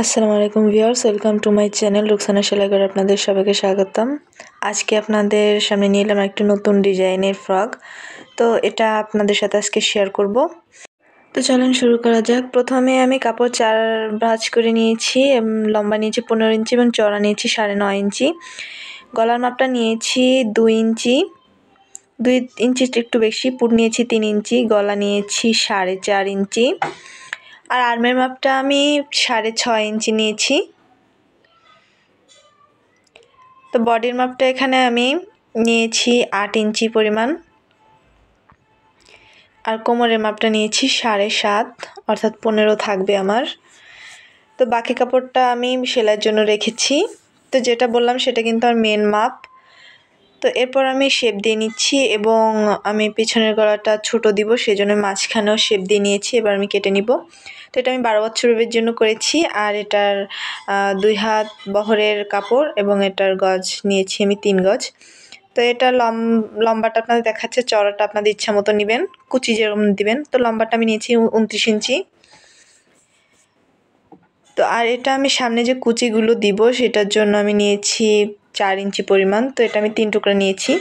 আসসালামু আলাইকুম viewers, welcome to my channel Ruksana Selaighar. আপনাদের সবাইকে স্বাগতম। আজকে আপনাদের সামনে নিয়ে এলাম একটা নতুন ডিজাইনের ফ্রক। তো এটা আপনাদের সাথে আজকে শেয়ার করব। তো চলেন শুরু করা যাক। প্রথমে আমি কাপড় 4 ভাঁজ করে নিয়েছি, লম্বা নিয়েছি 15 ইঞ্চি এবং চওড়া নিয়েছি 9.5 ইঞ্চি। গলার মাপটা নিয়েছি 2 ইঞ্চি, 2 ইঞ্চি একটু বেশি। পুট নিয়েছি 3 ইঞ্চি, গলা নিয়েছি 4.5 ইঞ্চি, আর আর্মের মাপটা আমি 6.5 ইঞ্চি নিয়েছি। তো বডির মাপটা এখানে আমি নিয়েছি 8 ইঞ্চি পরিমাণ, আর কোমরের মাপটা নিয়েছি 7.5, অর্থাৎ 15 থাকবে আমার। তো বাকি কাপড়টা আমি সেলাইয়ের জন্য রেখেছি। তো যেটা বললাম সেটা কিন্তু আমার মেন মাপ। তো এরপর আমি শেপ দিয়ে নিচ্ছি এবং আমি পিছনের গলাটা ছোট দিব, সেজন্য মাঝখানেও শেপ দিয়ে নিয়েছি। এবার আমি কেটে নিব। তো এটা আমি 12 বছর বেবির জন্য করেছি, আর এটার 2 হাত বহরের কাপড় এবং এটার গজ নিয়েছি আমি 3 গজ। তো এটা লম্বাটা আপনাদের দেখাচ্ছে, চওড়াটা আপনাদের ইচ্ছা মতো নেবেন, কুচি যেরকম দিবেন। তো লম্বাটা আমি নিয়েছি 29 ইঞ্চি। তো আর এটা আমি সামনে যে কুচিগুলো দিব সেটার জন্য আমি নিয়েছি 4 ইঞ্চি পরিমাণ। তো এটা আমি 3 টুকরা নিয়েছি।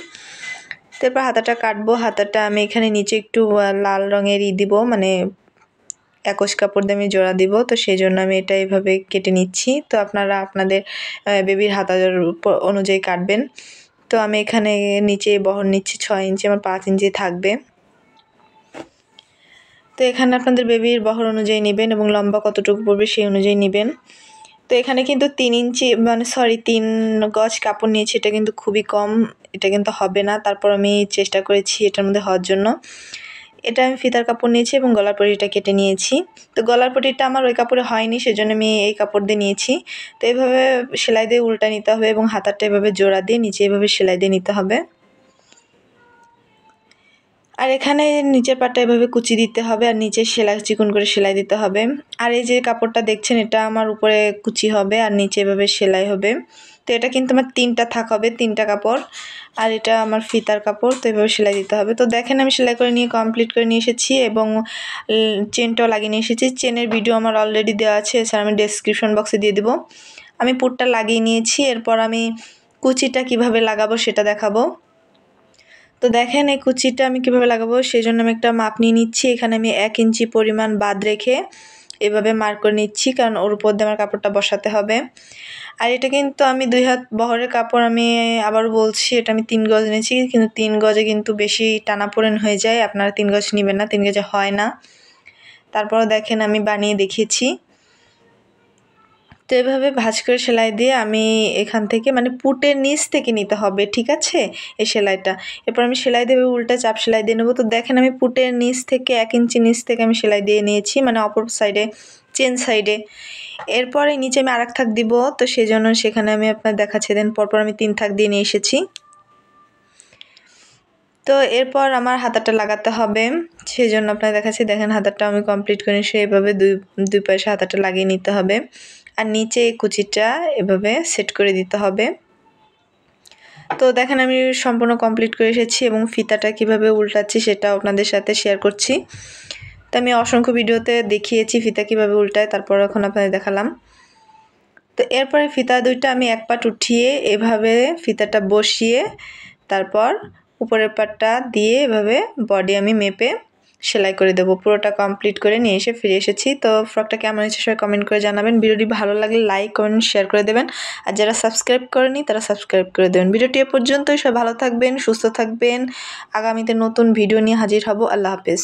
তারপর হাতাটা কাটবো। হাতাটা আমি এখানে নিচে একটু লাল রঙের দিব, মানে 21 কাপড় দিয়ে আমি জোড়া দিব। তো সেই জন্য আমি এটা এইভাবে কেটে নিচ্ছি। তো আপনারা আপনাদের বেবির হাতার অনুযায়ী কাটবেন। তো আমি এখানে নিচে বহর নিচ্ছি 6 ইঞ্চি, আমার 5 ইঞ্চি থাকবে। তো এখানে আপনাদের বেবির বহর অনুযায়ী নেবেন এবং লম্বা কতটুকু পড়বে সেই অনুযায়ী নেবেন। তো এখানে কিন্তু 3 ইঞ্চি 3 গজ কাপড় নিয়েছি, এটা কিন্তু খুবই কম, এটা কিন্তু হবে না। তারপর আমি চেষ্টা করেছি এটার মধ্যে হওয়ার জন্য। এটা আমি ফিতার কাপড় নিয়েছি এবং গলার পটিটা কেটে নিয়েছি। তো গলার পটিটা আমার ওই কাপড়ে হয়নি, সেজন্য আমি এই কাপড় দিয়ে নিয়েছি। তো এইভাবে সেলাই দিয়ে উল্টা নিতে হবে এবং হাতারটা এভাবে জোড়া দিয়ে নিচে এভাবে সেলাই দিয়ে নিতে হবে। আর এখানে নিচের পাটটা এভাবে কুচি দিতে হবে, আর নিচে সেলাই চিকন করে সেলাই দিতে হবে। আর এই যে কাপড়টা দেখছেন এটা আমার উপরে কুচি হবে আর নিচে এভাবে সেলাই হবে। তো এটা কিন্তু আমার 3টা থাক হবে, 3টা কাপড়, আর এটা আমার ফিতার কাপড়। তো এভাবে সেলাই দিতে হবে। তো দেখেন আমি সেলাই করে নিয়ে কমপ্লিট করে নিয়ে এসেছি এবং চেনটাও লাগিয়ে নিয়ে এসেছি। চেনের ভিডিও আমার অলরেডি দেওয়া আছে, এছাড়া আমি ডেসক্রিপশন বক্সে দিয়ে দেবো। আমি পুটটা লাগিয়ে নিয়েছি, এরপর আমি কুচিটা কিভাবে লাগাবো সেটা দেখাবো। তো দেখেন এই কুচিটা আমি কিভাবে লাগাবো সেই জন্য আমি একটা মাপ নিয়ে নিচ্ছি। এখানে আমি 1 ইঞ্চি পরিমাণ বাদ রেখে এভাবে মার্ক করে নিচ্ছি, কারণ ওর উপর দিয়ে আমার কাপড়টা বসাতে হবে। আর এটা কিন্তু আমি 2 হাত বহরের কাপড়, আমি আবারও বলছি এটা আমি 3 গজ নিয়েছি, কিন্তু 3 গজে কিন্তু বেশি টানাপোড়েন হয়ে যায়। আপনারা 3 গজ নেবেন না, 3 গজে হয় না। তারপরও দেখেন আমি বানিয়ে দেখিয়েছি। তো এভাবে ভাঁজ করে সেলাই দিয়ে আমি এখান থেকে মানে পুটের নিচ থেকে নিতে হবে, ঠিক আছে, এই সেলাইটা। এরপর আমি সেলাই দেবে উল্টা চাপ সেলাই দিয়ে নেবো। তো দেখেন আমি পুটের নিচ থেকে 1 ইঞ্চি নিচ থেকে আমি সেলাই দিয়ে নিয়েছি, মানে অপর সাইডে, চেন সাইডে। এরপরে নিচে আমি আরেক থাক দিব, তো সেই জন্য সেখানে আমি আপনার দেখাচ্ছি। দেন পরপর আমি 3 থাক দিয়ে নিয়ে এসেছি। তো এরপর আমার হাতাটা লাগাতে হবে, সেই জন্য আপনার দেখাচ্ছি। দেখেন হাতাটা আমি কমপ্লিট করে সেইভাবে দুই পাশে হাতাটা লাগিয়ে নিতে হবে, আর নিচে এই কুচিটা এভাবে সেট করে দিতে হবে। তো দেখেন আমি সম্পূর্ণ কমপ্লিট করে এসেছি এবং ফিতাটা কিভাবে উল্টাচ্ছি সেটাও আপনাদের সাথে শেয়ার করছি। তো আমি অসংখ্য ভিডিওতে দেখিয়েছি ফিতা কিভাবে উল্টায়, তারপর এখন আপনাদের দেখালাম। তো এরপরে ফিতা দুইটা আমি এক পাট উঠিয়ে এভাবে ফিতাটা বসিয়ে তারপর উপরের পাটটা দিয়ে এভাবে বডি আমি মেপে সেলাই করে দেবো। পুরোটা কমপ্লিট করে নিয়ে এসে ফিরে এসেছি। তো ফ্রকটা কেমন হয়েছে সবাই কমেন্ট করে জানাবেন। ভিডিওটি ভালো লাগলে লাইক কমেন্ট শেয়ার করে দেবেন, আর যারা সাবস্ক্রাইব করেনি তারা সাবস্ক্রাইব করে দেবেন। ভিডিওটি এ পর্যন্তই। সবাই ভালো থাকবেন, সুস্থ থাকবেন। আগামীতে নতুন ভিডিও নিয়ে হাজির হব। আল্লাহ হাফেজ।